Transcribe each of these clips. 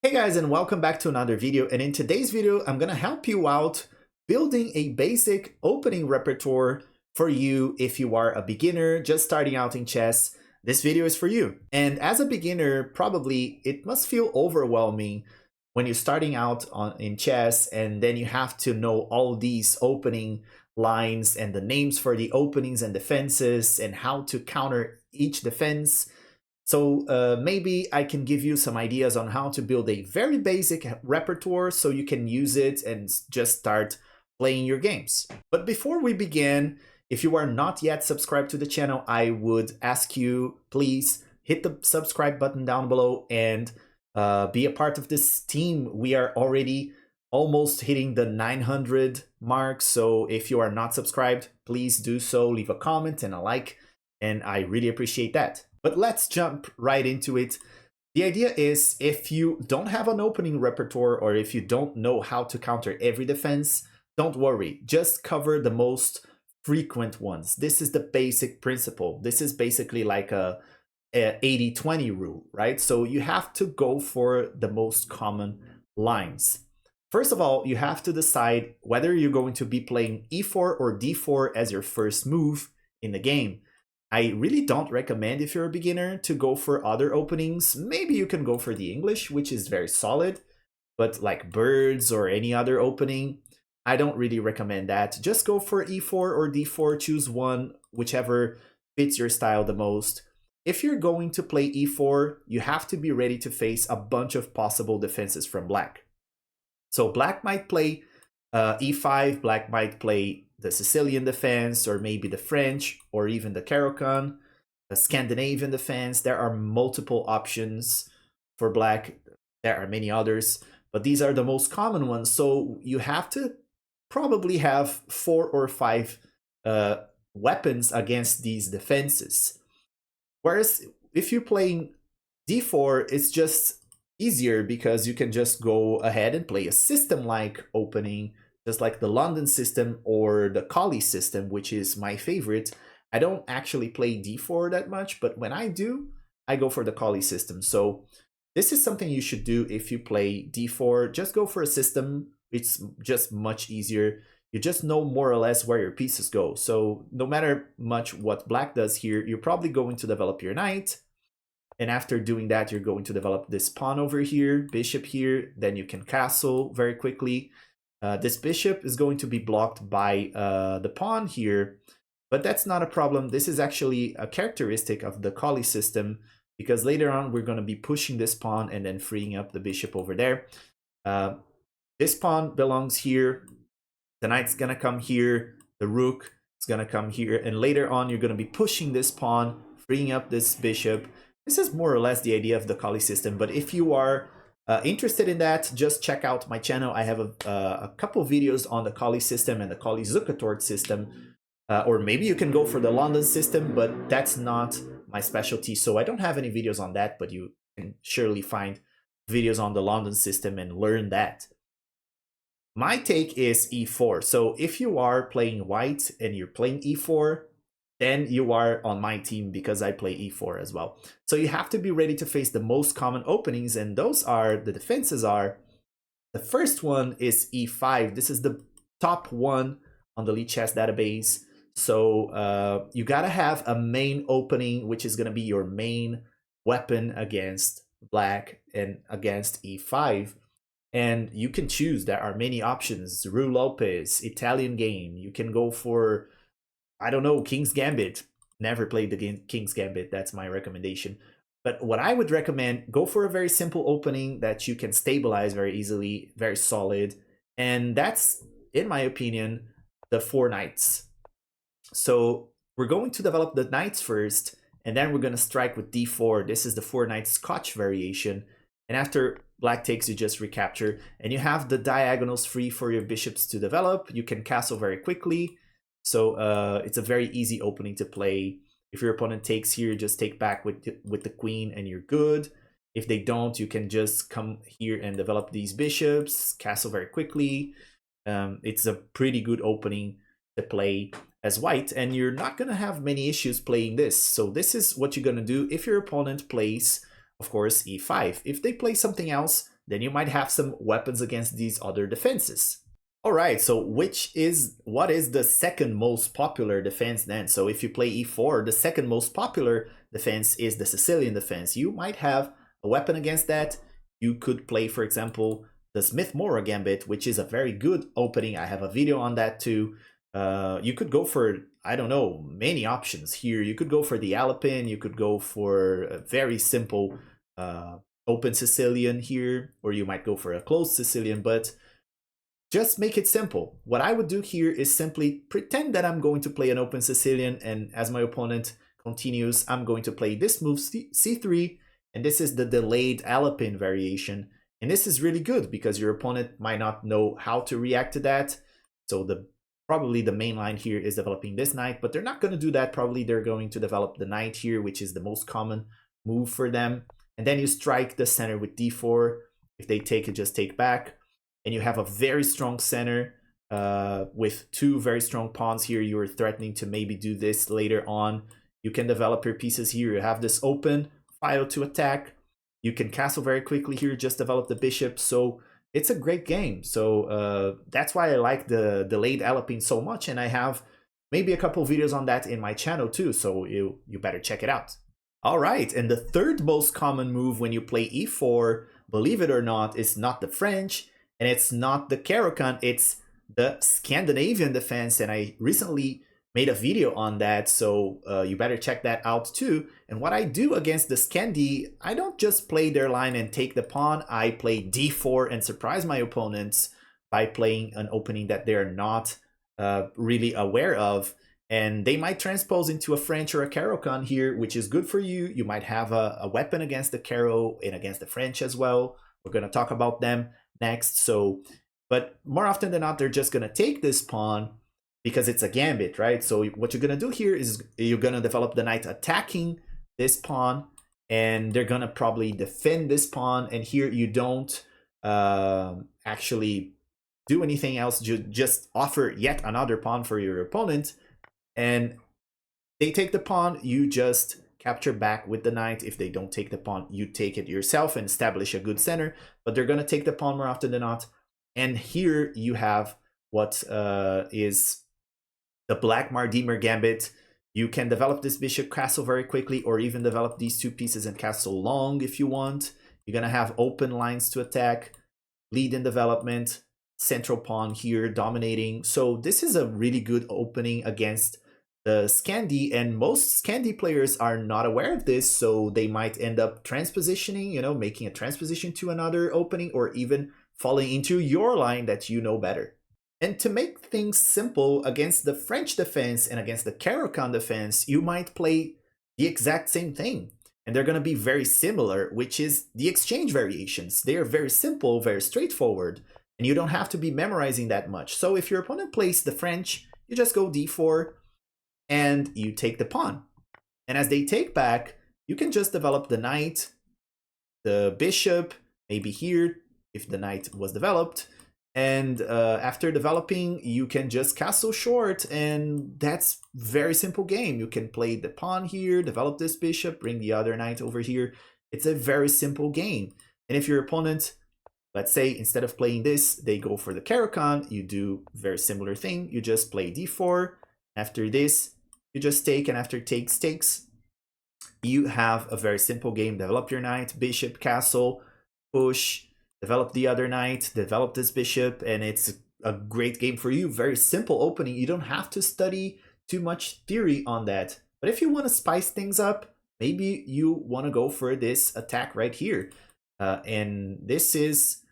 Hey guys, and welcome back to another video. And in today's video, I'm gonna help you out building a basic opening repertoire for you if you are a beginner just starting out in chess. This video is for you. And as a beginner, probably it must feel overwhelming when you're starting out in chess and then you have to know all these opening lines and the names for the openings and defenses and how to counter each defense. So maybe I can give you some ideas on how to build a very basic repertoire so you can use it and just start playing your games. But before we begin, if you are not yet subscribed to the channel, I would ask you, please hit the subscribe button down below and be a part of this team. We are already almost hitting the 900 mark. So if you are not subscribed, please do so, leave a comment and a like, and I really appreciate that. But let's jump right into it. The idea is if you don't have an opening repertoire or if you don't know how to counter every defense, don't worry, just cover the most frequent ones. This is the basic principle. This is basically like a 80-20 rule, right? So you have to go for the most common lines. First of all, you have to decide whether you're going to be playing e4 or d4 as your first move in the game. I really don't recommend, if you're a beginner, to go for other openings. Maybe you can go for the English, which is very solid, but like birds or any other opening, I don't really recommend that. Just go for e4 or d4, choose one, whichever fits your style the most. If you're going to play e4, you have to be ready to face a bunch of possible defenses from black. So black might play e5, black might play the Sicilian defense, or maybe the French, or even the Caro-Kann, the Scandinavian defense. There are multiple options for black. There are many others, but these are the most common ones. So you have to probably have 4 or 5 weapons against these defenses. Whereas if you're playing d4, it's just easier because you can just go ahead and play a system-like opening, just like the London system or the Collie system, which is my favorite. I don't actually play d4 that much, but when I do, I go for the Collie system. So this is something you should do if you play d4. Just go for a system. It's just much easier. You just know more or less where your pieces go. So no matter much what black does here, you're probably going to develop your knight. And after doing that, you're going to develop this pawn over here, bishop here. Then you can castle very quickly. This bishop is going to be blocked by the pawn here, but that's not a problem. This is actually a characteristic of the Collie system, because later on we're going to be pushing this pawn and then freeing up the bishop over there. This pawn belongs here. The knight's going to come here. The rook is going to come here. And later on, you're going to be pushing this pawn, freeing up this bishop. This is more or less the idea of the Collie system, but if you are interested in that, just check out my channel. I have a couple videos on the Collie system and the Collie Zuckertort system, or maybe you can go for the London system, but that's not my specialty, so I don't have any videos on that, but you can surely find videos on the London system and learn that. My take is e4. So if you are playing white and you're playing e4, then you are on my team because I play e4 as well. So you have to be ready to face the most common openings, and those are, the defenses are, the first one is e5. This is the top one on the Lichess database. So you gotta have a main opening, which is gonna be your main weapon against black and against e5. And you can choose, there are many options. Rue Lopez, Italian game. You can go for, I don't know, King's Gambit. Never played the King's Gambit. That's my recommendation. But what I would recommend, go for a very simple opening that you can stabilize very easily, very solid. And that's, in my opinion, the 4 knights. So we're going to develop the knights first, and then we're going to strike with d4. This is the 4 knights Scotch variation. And after black takes, you just recapture. And you have the diagonals free for your bishops to develop. You can castle very quickly. So it's a very easy opening to play. If your opponent takes here, just take back with the queen and you're good. If they don't, you can just come here and develop these bishops, castle very quickly. It's a pretty good opening to play as white, and you're not going to have many issues playing this. So this is what you're going to do if your opponent plays, of course, e5. If they play something else, then you might have some weapons against these other defenses. All right, so what is the second most popular defense then? So if you play e4, the second most popular defense is the Sicilian defense. You might have a weapon against that. You could play, for example, the Smith-Morra Gambit, which is a very good opening. I have a video on that too. You could go for, I don't know, many options here. You could go for the Alapin, you could go for a very simple open Sicilian here, or you might go for a closed Sicilian, but just make it simple. What I would do here is simply pretend that I'm going to play an open Sicilian, and as my opponent continues, I'm going to play this move, c3, and this is the delayed Alapin variation. And this is really good because your opponent might not know how to react to that. So probably the main line here is developing this knight, but they're not going to do that. Probably they're going to develop the knight here, which is the most common move for them. And then you strike the center with d4. If they take it, just take back. And you have a very strong center with two very strong pawns here. You are threatening to maybe do this later on. You can develop your pieces here. You have this open file to attack. You can castle very quickly here, just develop the bishop. So it's a great game. So that's why I like the delayed Alapin so much. And I have maybe a couple videos on that in my channel too. So you better check it out. All right, and the third most common move when you play e4, believe it or not, is not the French, and it's not the Caro-Kann, it's the Scandinavian defense. And I recently made a video on that, so you better check that out too. And what I do against the Scandi, I don't just play their line and take the pawn. I play d4 and surprise my opponents by playing an opening that they're not really aware of. And they might transpose into a French or a Caro-Kann here, which is good for you. You might have a weapon against the Caro and against the French as well. We're going to talk about them next. But more often than not, they're just going to take this pawn because it's a gambit, right? So what you're going to do here is you're going to develop the knight attacking this pawn, and they're going to probably defend this pawn. And here you don't actually do anything else. You just offer yet another pawn for your opponent. And they take the pawn, you just capture back with the knight. If they don't take the pawn, you take it yourself and establish a good center. But they're going to take the pawn more often than not. And here you have what is the Black Mardimer Gambit. You can develop this bishop castle very quickly, or even develop these two pieces and castle long if you want. You're going to have open lines to attack, lead in development, central pawn here dominating. So this is a really good opening against the Scandi, and most Scandi players are not aware of this, so they might end up transpositioning, you know, making a transposition to another opening, or even falling into your line that you know better. And to make things simple, against the French defense and against the Caro-Kann defense, you might play the exact same thing. And they're going to be very similar, which is the exchange variations. They are very simple, very straightforward, and you don't have to be memorizing that much. So if your opponent plays the French, you just go d4, and you take the pawn. And as they take back, you can just develop the knight, the bishop, maybe here, if the knight was developed. And after developing, you can just castle short, and that's very simple game. You can play the pawn here, develop this bishop, bring the other knight over here. It's a very simple game. And if your opponent, let's say, instead of playing this, they go for the Caro-Kann, you do very similar thing. You just play d4. After this, you just take, and after takes, you have a very simple game. Develop your knight, bishop, castle, push, develop the other knight, develop this bishop, and it's a great game for you. Very simple opening. You don't have to study too much theory on that. But if you want to spice things up, maybe you want to go for this attack right here. And this is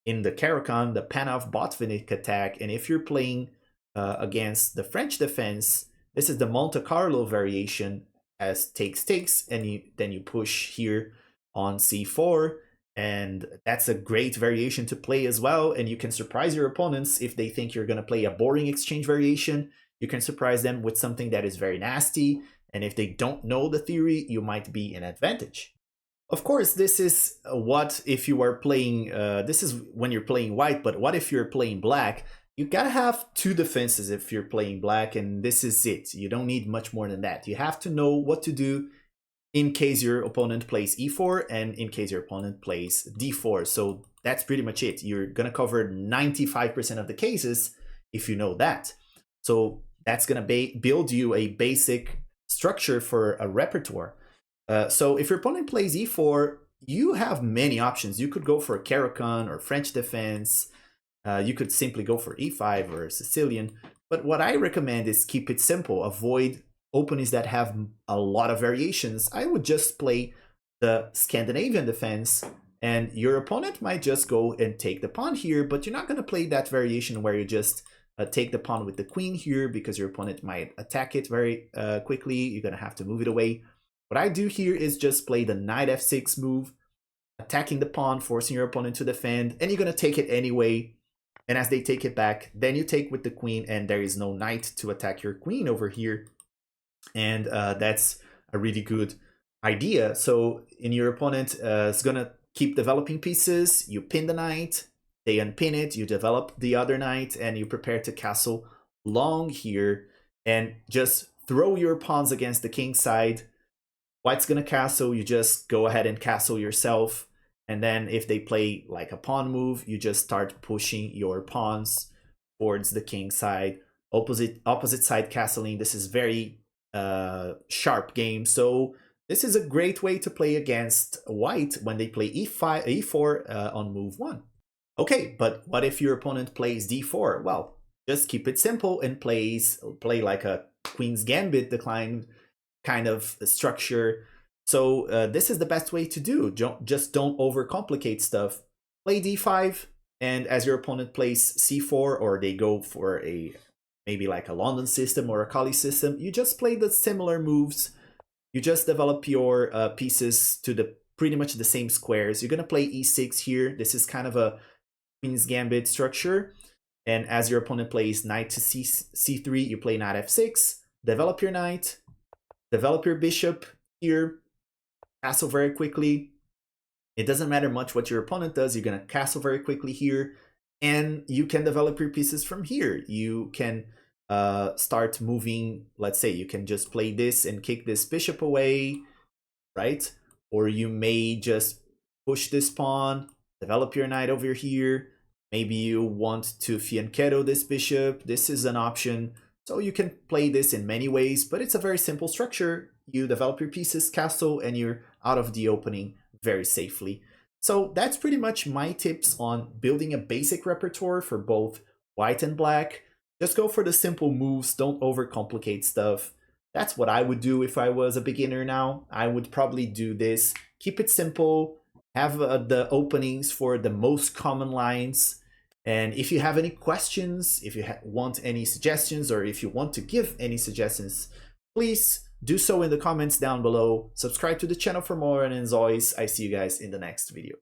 in the Caro-Kann, the Panov-Botvinnik attack. And if you're playing against the French defense, this is the Monte Carlo variation as takes, and then you push here on c4, and that's a great variation to play as well. And you can surprise your opponents if they think you're going to play a boring exchange variation. You can surprise them with something that is very nasty, and if they don't know the theory, you might be in advantage. Of course, this is what if you are playing, this is when you're playing white, but what if you're playing black? You gotta have two defenses if you're playing black, and this is it. You don't need much more than that. You have to know what to do in case your opponent plays e4 and in case your opponent plays d4. So that's pretty much it. You're gonna cover 95% of the cases if you know that. So that's gonna build you a basic structure for a repertoire. So if your opponent plays e4, you have many options. You could go for a Caro-Kann or French defense. You could simply go for e5 or Sicilian. But what I recommend is keep it simple. Avoid openings that have a lot of variations. I would just play the Scandinavian defense, and your opponent might just go and take the pawn here, but you're not going to play that variation where you just take the pawn with the queen here, because your opponent might attack it very quickly. You're going to have to move it away. What I do here is just play the knight f6 move, attacking the pawn, forcing your opponent to defend, and you're going to take it anyway. And as they take it back, then you take with the queen, and there is no knight to attack your queen over here. And that's a really good idea. So in your opponent is going to keep developing pieces. You pin the knight, they unpin it, you develop the other knight, and you prepare to castle long here and just throw your pawns against the king side. White's going to castle, you just go ahead and castle yourself. And then if they play like a pawn move, you just start pushing your pawns towards the king side. Opposite side castling. This is very sharp game. So this is a great way to play against white when they play e4 on move 1. Okay, but what if your opponent plays d4? Well, just keep it simple and play like a Queen's Gambit decline kind of structure. So this is the best way to do. Just don't overcomplicate stuff. Play d5, and as your opponent plays c4, or they go for a maybe like a London system or a Kali system, you just play the similar moves. You just develop your pieces to the pretty much the same squares. You're gonna play e6 here. This is kind of a Queen's Gambit structure. And as your opponent plays knight to c3, you play knight f6, develop your knight, develop your bishop here, castle very quickly. It doesn't matter much what your opponent does, you're gonna castle very quickly here, and you can develop your pieces from here. You can start moving, let's say you can just play this and kick this bishop away, right? Or you may just push this pawn, develop your knight over here. Maybe you want to fianchetto this bishop. This is an option. So you can play this in many ways, but it's a very simple structure. You develop your pieces, castle, and you're out of the opening very safely. So that's pretty much my tips on building a basic repertoire for both white and black. Just go for the simple moves, don't overcomplicate stuff. That's what I would do if I was a beginner now. I would probably do this. Keep it simple, have the openings for the most common lines. And if you have any questions, if you want any suggestions, or if you want to give any suggestions, please do so in the comments down below. Subscribe to the channel for more, and as always, I see you guys in the next video.